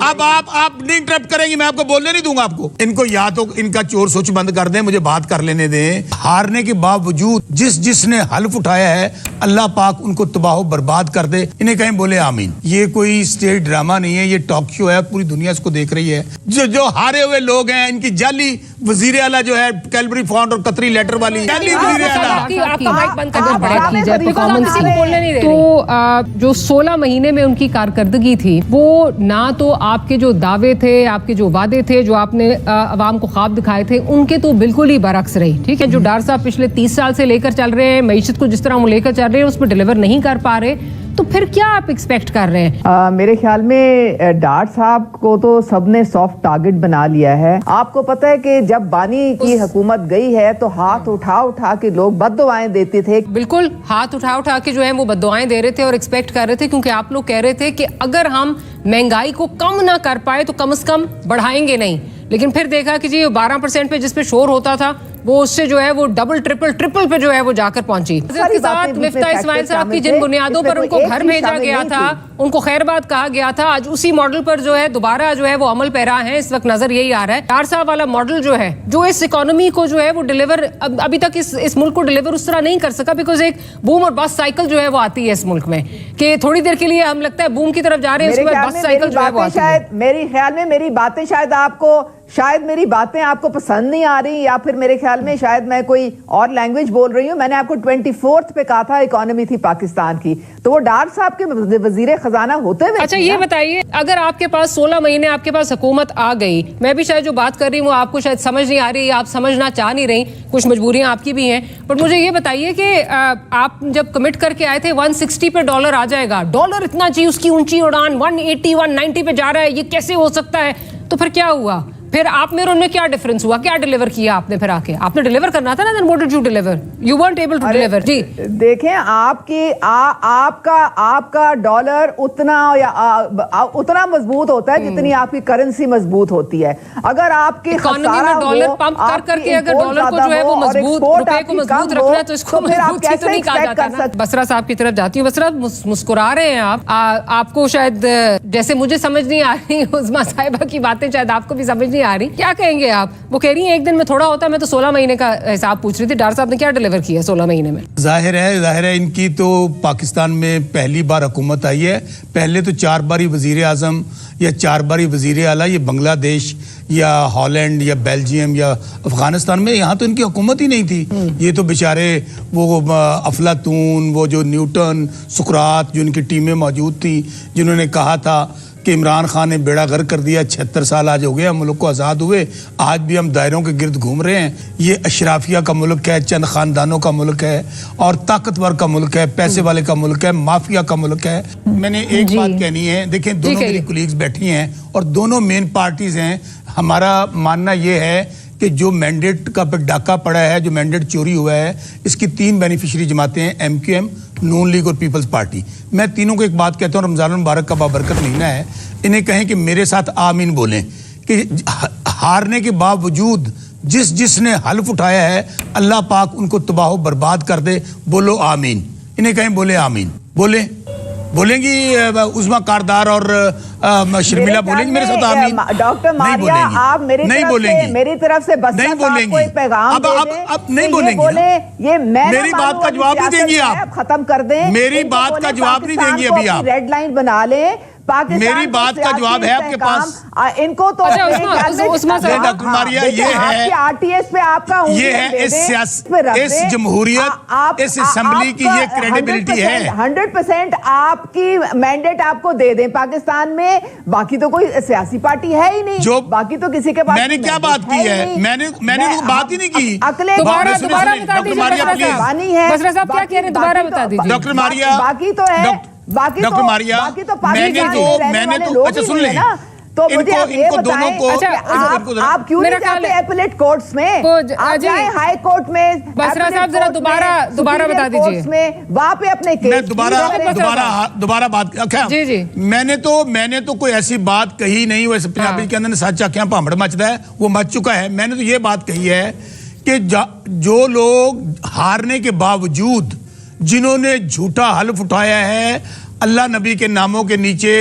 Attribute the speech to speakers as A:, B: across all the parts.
A: اب آپ نہیں انٹرپٹ کریں گی, میں آپ کو بولنے نہیں دوں گا آپ کو. ان کو یا تو ان کا چور سوچ بند کر دیں, مجھے بات کر لینے دیں. ہارنے کے باوجود جس نے حلف اٹھایا ہے اللہ پاک ان کو تباہ و برباد کر دے. انہیں کہیں بولے آمین. یہ کوئی اسٹیج ڈرامہ نہیں ہے, یہ ٹاک شو ہے, پوری دنیا اس کو دیکھ رہی ہے. جو ہارے ہوئے لوگ ہیں, ان کی جعلی وزیر اعلیٰ جو ہے کیلبری فنڈ اور قطری لیٹر والی جعلی وزیر اعلیٰ.
B: تو جو 16 مہینے میں ان کی کارکردگی تھی وہ نہ تو آپ کے جو دعوے تھے, آپ کے جو وعدے تھے, جو آپ نے عوام کو خواب دکھائے تھے, ان کے تو بالکل ہی برعکس رہی. ٹھیک ہے, جو ڈار صاحب پچھلے 30 سال سے لے کر چل رہے ہیں, معیشت کو جس طرح وہ لے کر چل رہے ہیں اس پہ ڈیلیور نہیں کر پا رہے, تو پھر کیا آپ ایکسپیکٹ کر رہے ہیں؟
C: میرے خیال میں ڈاٹ صاحب کو تو سب نے سافٹ ٹارگٹ بنا لیا ہے. آپ کو پتہ ہے کہ جب بانی کی حکومت گئی ہے تو ہاتھ اٹھا کے لوگ بد دعائیں دیتے تھے.
B: بالکل ہاتھ اٹھا کے جو ہے وہ بد دعائیں دے رہے تھے اور ایکسپیکٹ کر رہے تھے, کیونکہ آپ لوگ کہہ رہے تھے کہ اگر ہم مہنگائی کو کم نہ کر پائے تو کم از کم بڑھائیں گے نہیں. لیکن پھر دیکھا کہ جی 12% پہ جس پہ شور ہوتا تھا وہ اس سے جو ہے وہ ڈبل ٹرپل پہ جو ہے وہ جا کر پہنچی. مفتاح اسماعیل صاحب کی جن بنیادوں پر ان کو گھر بھیجا گیا تھا, ان کو خیر بات کہا گیا تھا, آج اسی ماڈل پر جو ہے دوبارہ جو ہے وہ عمل پیرا ہے. اس وقت نظر یہی آ رہا ہے ڈار صاحب والا ماڈل جو ہے, جو اس اکانومی کو جو ہے وہ ڈیلیور ابھی تک اس ملک کو ڈیلیور اس طرح نہیں کر سکا, بیکاز ایک بوم اور بس سائیکل جو ہے وہ آتی ہے اس ملک میں کہ تھوڑی دیر کے لیے ہم لگتا ہے بوم کی طرف جا رہے ہیں, اس کے بعد بس سائیکل جو ہے وہ آتی ہے.
C: میری خیال میں میری باتیں شاید میری باتیں آپ کو پسند نہیں آ رہی, یا پھر میرے خیال میں شاید میں کوئی اور لینگویج بول رہی ہوں. میں نے آپ کو 24 پہ کہا تھا اکانومی تھی پاکستان کی, تو وہ ڈار صاحب کے وزیر خزانہ ہوتے ہوئے.
B: اچھا یہ بتائیے, اگر آپ کے پاس 16 مہینے آپ کے پاس حکومت آ گئی, میں بھی شاید جو بات کر رہی ہوں وہ آپ کو شاید سمجھ نہیں آ رہی, آپ سمجھنا چاہ نہیں رہی, کچھ مجبوریاں آپ کی بھی ہیں, بٹ مجھے یہ بتائیے کہ آپ جب کمٹ کر کے آئے تھے 160 پہ ڈالر آ جائے گا, ڈالر اتنا چاہیے, اس کی اونچی اڑان 180 190 پہ جا رہا ہے, یہ کیسے ہو سکتا ہے؟ تو پھر کیا ہوا؟ پھر آپ میں اور ان میں کیا ڈیفرنس ہوا؟ کیا ڈیلیور کیا آپ نے؟ پھر آ کے آپ نے ڈیلیور کرنا تھا نا, then what did you deliver? You weren't able to deliver. جی
C: دیکھیں, آپ کا ڈالر اتنا مضبوط ہوتا ہے جتنی آپ کی کرنسی مضبوط ہوتی ہے. اگر آپ کی
B: اکانومی میں ڈالر پمپ کر کے اگر ڈالر کو جو ہے وہ مضبوط, روپے کو مضبوط رکھنا ہے تو اس کو مضبوط تو نہیں کہا جاتا نا. بسرا صاحب کی طرف جاتی ہوں. بسرا مسکرا رہے ہیں آپ کو شاید جیسے مجھے سمجھ نہیں آ رہی, عظمیٰ صاحبہ کی باتیں شاید آپ کو بھی سمجھ نہیں آ رہی. کیا کہیں گے آپ؟ وہ کہہ رہی ہیں ایک دن میں تھوڑا ہوتا ہے, میں تو 16 مہینے کا حساب پوچھ رہی تھی. ڈار صاحب نے کیا ڈیلیور کیا 16 مہینے میں؟
A: ظاہر ہے ان کی تو پاکستان میں پہلی بار حکومت آئی ہے. پہلے تو 4 باری وزیر اعظم یا 4 باری وزیر اعلیٰ یہ بنگلہ دیش یا ہالینڈ یا بیلجیم یا افغانستان میں, یہاں تو ان کی حکومت ہی نہیں تھی. یہ تو بیچارے وہ افلاطون, وہ جو نیوٹن, سقراط, جو ان کی ٹیمیں موجود تھیں, جنہوں نے کہا تھا کہ عمران خان نے بیڑا غرق کر دیا, 76 سال آج ہو گیا ملک کو آزاد ہوئے, آج بھی ہم دائروں کے گرد گھوم رہے ہیں. یہ اشرافیہ کا ملک ہے, چند خاندانوں کا ملک ہے, اور طاقتور کا ملک ہے, پیسے والے کا ملک ہے, مافیا کا ملک ہے. میں نے ایک بات کہنی ہے, دیکھیں دونوں میری کولیگز بیٹھی ہیں اور دونوں مین پارٹیز ہیں. ہمارا ماننا یہ ہے کہ جو مینڈیٹ کا پہ ڈاکہ پڑا ہے, جو مینڈیٹ چوری ہوا ہے, اس کی 3 بینیفیشری جماعتیں ہیں, MQM, نون لیگ اور پیپلز پارٹی. میں تینوں کو ایک بات کہتا ہوں, رمضان المبارک کا بابرکت مہینہ ہے, انہیں کہیں کہ میرے ساتھ آمین بولیں کہ ہارنے کے باوجود جس نے حلف اٹھایا ہے اللہ پاک ان کو تباہ و برباد کر دے. بولو آمین. انہیں کہیں بولے آمین. بولیں گی عظمیٰ کاردار اور شرمیلا بولیں گی میرے ساتھ آمین؟
C: ڈاکٹر ماریا, آپ میری طرف سے بس کوئی پیغام
A: اب نہیں بولیں گی. میری بات کا جواب نہیں دیں گی آپ,
C: ختم کر دیں.
A: میری بات کا جواب نہیں دیں گی ابھی آپ.
C: ریڈ لائن بنا لیں.
A: میری بات کا جواب ہے آپ کے پاس.
C: ان کو تو
A: ڈاکٹر ماریا یہ ہے اس جمہوریت, اس اسمبلی کی یہ کریڈیبلٹی ہے.
C: 100% آپ کی مینڈیٹ آپ کو دے دیں پاکستان میں. باقی تو کوئی سیاسی پارٹی ہے ہی نہیں, جو باقی تو کسی کے پاس.
A: میں نے کیا بات کی ہے؟ میں نے بات ہی نہیں کی.
B: ڈاکٹر
A: ماریا,
C: باقی تو ہے.
A: ڈاکٹر ماریا, میں نے تو اچھا سن لیں,
C: تو مجھے یہ بتائیں آپ کیوں نہیں جاتے اپیلیٹ کورٹس میں, آپ جائیں ہائی کورٹ میں,
B: بسرا صاحب ذرا دوبارہ بتا دیجئے
C: وہاں پہ اپنے کیس.
A: دوبارہ بات. میں نے تو کوئی ایسی بات کہی نہیں. ویسے پنجابی کے اندر سچ آکھیاں پامڑ مچدا ہے, وہ مچ چکا ہے. میں نے تو یہ بات کہی ہے کہ جو لوگ ہارنے کے باوجود جنہوں نے جھوٹا حلف اٹھایا ہے اللہ نبی کے ناموں کے نیچے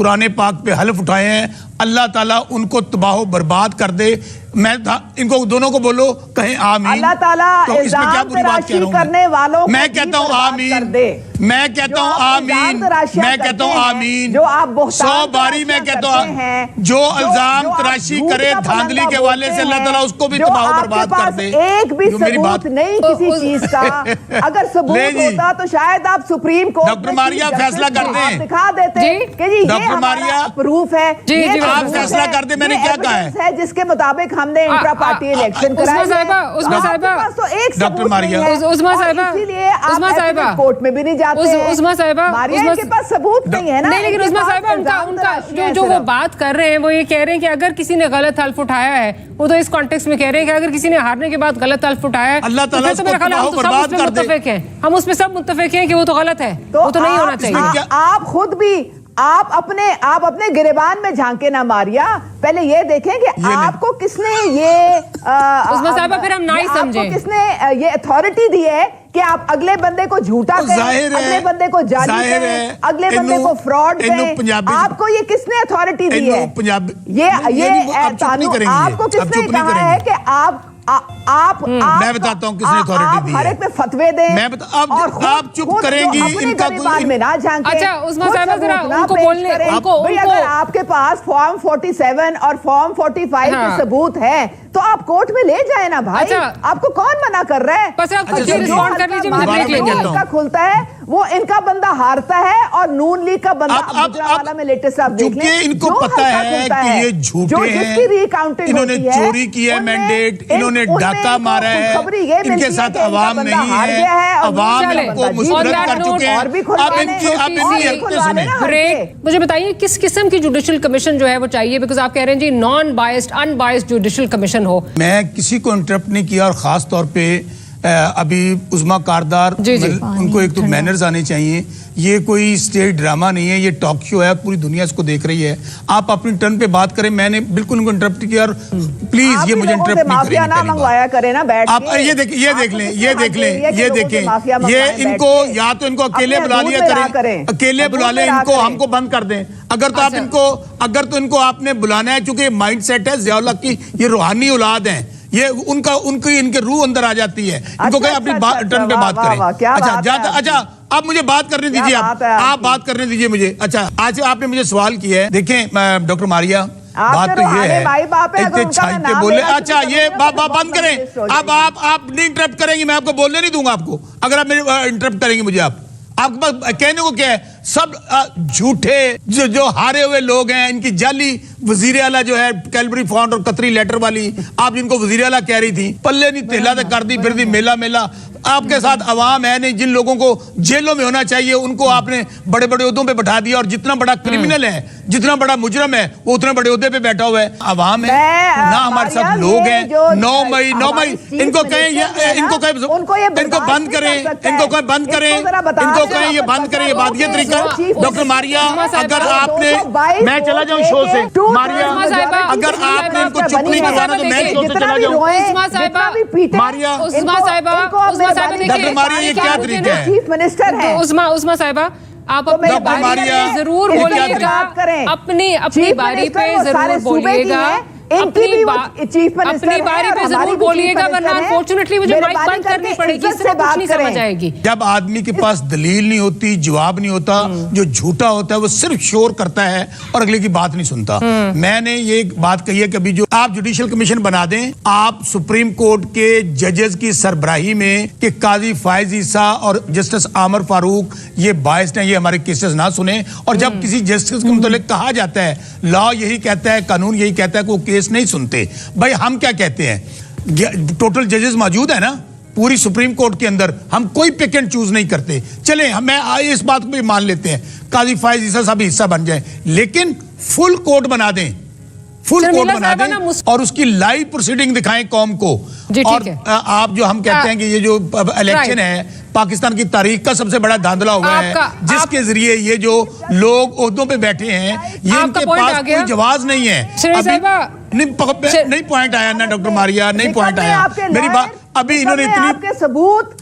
A: قرآن پاک پہ حلف اٹھائے ہیں اللہ تعالیٰ ان کو تباہ و برباد کر دے. میں ان کو دونوں کو بولو کہیں آمین.
C: اللہ تعالیٰ الزام تراشی کرنے والوں
A: میں کہتا ہوں آمین, میں کہتا ہوں آمین, میں کہتا ہوں آمین. 100 باری میں کہتا ہوں جو الزام تراشی کرے دھاندلی کے والے سے اللہ تعالیٰ اس کو بھی تباہ و برباد کر دے.
C: ایک بھی ثبوت نہیں کسی چیز کا, اگر ثبوت ہوتا تو شاید آپ سپریم کورٹ
A: ڈاکٹر ماریا فیصلہ کر دیں,
C: دکھا دیتے کہ جی یہ ہمارا پروف ہے,
A: آپ فیصلہ کر دیں. میں نے کیا کہا ہے
C: جس کے مطابق ہم نے انٹرا پارٹی الیکشن کرائے. تو ایک
A: ڈاکٹر ماریا,
C: اسی لیے آپ کورٹ میں بھی نہیں جاتے. ماریا کے پاس ثبوت نہیں ہے نا.
B: نہیں, لیکن عظمیٰ صاحبہ ان کا جو وہ بات کر رہے ہیں وہ یہ کہہ رہے ہیں کہ اگر کسی نے غلط حلف اٹھایا ہے, وہ تو اس کانٹیکسٹ میں کہہ رہے ہیں کہ اگر کسی نے ہارنے کے بعد غلط حلف اٹھایا ہے
A: اللہ تعالیٰ اس کو تباہ و برباد کر دے.
B: ہم اس پہ سب متفق ہیں کہ وہ تو غلط ہے, وہ تو نہیں ہونا چاہیے.
C: آپ خود بھی آپ اپنے گریبان میں جھانکے نہ ماریا, پہلے یہ دیکھیں کہ آپ کو کس نے یہ
B: عظمیٰ صاحبہ پھر ہم نہ ہی سمجھیں,
C: کس نے یہ اتھارٹی دی ہے کہ آپ اگلے بندے کو جھوٹا کہیں, اگلے بندے کو جعلی کہیں, اگلے بندے کو فراڈ کہیں. آپ کو یہ کس نے اتھارٹی دی ہے؟ یہ آپ کو کس نے کہا ہے کہ آپ
A: میں بتاتا ہوں کس نے اتھارٹی دی ہے,
C: ہر ایک پہ فتوے دیں
A: آپ چپ کریں گی ان کا
C: کوئی میں نہ جھانکیں.
B: اچھا عظمیٰ صاحبہ ذرا ان کو بولنے
C: اگر آپ کے پاس فارم 47 اور فارم 45 کے ثبوت ہے تو آپ کورٹ میں لے جائیں نا بھائی. آپ کو کون منع کر رہا ہے؟
B: بس آپ خود رسپونڈ کر لیجیے, میں بریک لے لیتا ہوں.
C: کھلتا ہے وہ ان کا بندہ ہارتا ہے اور نون لیگ کا بندہ گجرانوالہ میں لیٹسٹ آپ دیکھ لیں,
A: ان کو پتا ہے کہ یہ جھوٹے ہیں, انہوں نے چوری کی ہے مینڈیٹ, انہوں نے ڈاکہ مارا ہے, ان کے ساتھ عوام نہیں ہے, عوام ان کو مسترد کر چکے ہیں. اب ان کی حرکتیں سنیں.
B: مجھے بتائیے کس قسم کی جوڈیشل کمیشن جو ہے وہ چاہیے, بیکاز آپ کہہ رہے ہیں جی نان بائسڈ ان بائسڈ جوڈیشل کمیشن ہو.
A: میں کسی کو انٹرپٹ نہیں کیا, اور خاص طور پہ ابھی عظمیٰ کاردار ان کو ایک تو مینرز آنے چاہیے. یہ کوئی اسٹیج ڈرامہ نہیں ہے, یہ ٹاک شو ہے, پوری دنیا اس کو دیکھ رہی ہے. آپ اپنی ٹرن پہ بات کریں, میں نے بالکل ان کو انٹرپٹ کیا, اور پلیز یہ مجھے انٹرپٹ نہیں کریں. آپ یہ دیکھ لیں, یہ دیکھیں یہ ان کو یا تو ان کو اکیلے بلا لیا کریں, اکیلے بلا لیں ان کو, ہم کو بند کر دیں. اگر تو ان کو آپ نے بلانا ہے, چونکہ مائنڈ سیٹ ہے ضیاء الحق کی, یہ روحانی اولاد ہیں, یہ ان کے روح اندر آ جاتی ہے. ان کو کہیں اپنی ٹرن پہ بات کریں. اچھا آپ مجھے بات کرنے دیجیے, آپ بات کرنے دیجیے مجھے. اچھا آج آپ نے مجھے سوال کیا ہے, دیکھیں ڈاکٹر ماریا بات تو یہ ہے اتنے چھائی کے بولے. اچھا یہ بند کریں, اب آپ نہیں انٹرپٹ کریں گی, میں آپ کو بولنے نہیں دوں گا آپ کو, اگر آپ میرے انٹرپٹ کریں گے مجھے. آپ کے پاس کہنے کو کیا ہے, سب جھوٹے جو ہارے ہوئے لوگ ہیں, ان کی جعلی وزیر اعلیٰ جو ہے کیلبری فانڈ اور قطری لیٹر والی, آپ جن کو وزیر اعلیٰ کہہ رہی تھی, پلے نہیں تیلا تک کر دی, پھر دی میلا. آپ کے ساتھ عوام ہے نہیں, جن لوگوں کو جیلوں میں ہونا چاہیے ان کو آپ نے بڑے بڑے عہدوں پہ بٹھا دیا, اور جتنا بڑا کرمنل ہے, جتنا بڑا مجرم ہے, وہ اتنے بڑے عہدے پہ بیٹھا ہوا ہے. عوام ہے نہ, ہمارے ساتھ لوگ ہیں. 9 مئی ان کو کہیں بند کریں, ان کو کہیں بند کریں, ان کو کہیں یہ بند کریں. یہ بات یہ طریقہ ڈاکٹر ماریا, اگر آپ نے, میں چلا جاؤں شو سے, ماریا اگر آپ نے ان کو چپ نہیں کروانا تو میں شو سے چلا جاؤں. ماریا ڈاکٹر ماریا یہ کیا طریقہ ہے؟
C: چیف منسٹر ہے
B: عظمیٰ صاحبہ, آپ اپنی باری پہ ضرور بولیے گا, اپنی باری پہ ضرور بولیے گا, اپنی باری پہ ضرور بولیے گا, ورنہ انفارچونیٹلی مجھے مائک بند کرنی پڑے گی, اس سے کچھ نہیں سمجھ آئے گی.
A: جب آدمی کے پاس دلیل نہیں ہوتی, جواب نہیں ہوتا, جو جھوٹا ہوتا ہے وہ صرف شور کرتا ہے اور اگلے کی بات نہیں سنتا. میں نے یہ بات کہی ہے کہ ابھی جو آپ جوڈیشل کمیشن بنا دیں, آپ سپریم کورٹ کے ججز کی سربراہی میں کہ قاضی فائز عیسیٰ اور جسٹس عامر فاروق یہ باعث ہیں, یہ ہمارے کیسز نہ سنیں. اور جب کسی جسٹس کے متعلق کہا جاتا ہے, لا یہی کہتا ہے, قانون یہی کہتا ہے کہ وہ کیس نہیں سنتے, بھائی ہم کیا کہتے ہیں, ٹوٹل ججز موجود ہیں نا پوری سپریم کورٹ کے اندر, ہم کوئی پک اینڈ چوز نہیں کرتے. چلیں ہمیں اس بات کو بھی مان لیتے ہیں, قاضی فائز عیسیٰ صاحب حصہ بن جائیں, لیکن فل کورٹ بنا دیں, فل کورٹ بنا دیں, اور اس کی لائیو پروسیڈنگ دکھائیں قوم کو. اور آپ جو ہم کہتے ہیں کہ یہ جو الیکشن ہے پاکستان کی تاریخ کا سب سے بڑا دھاندلا ہوا ہے, جس کے ذریعے یہ جو لوگ عہدوں پہ بیٹھے ہیں, یہ ان کے پاس کوئی جواز نہیں ہے. نہیں پوائنٹ آیا نا ڈاکٹر ماریا, نہیں پوائنٹ آیا میری بات. ابھی انہوں نے اتنی
C: ثبوت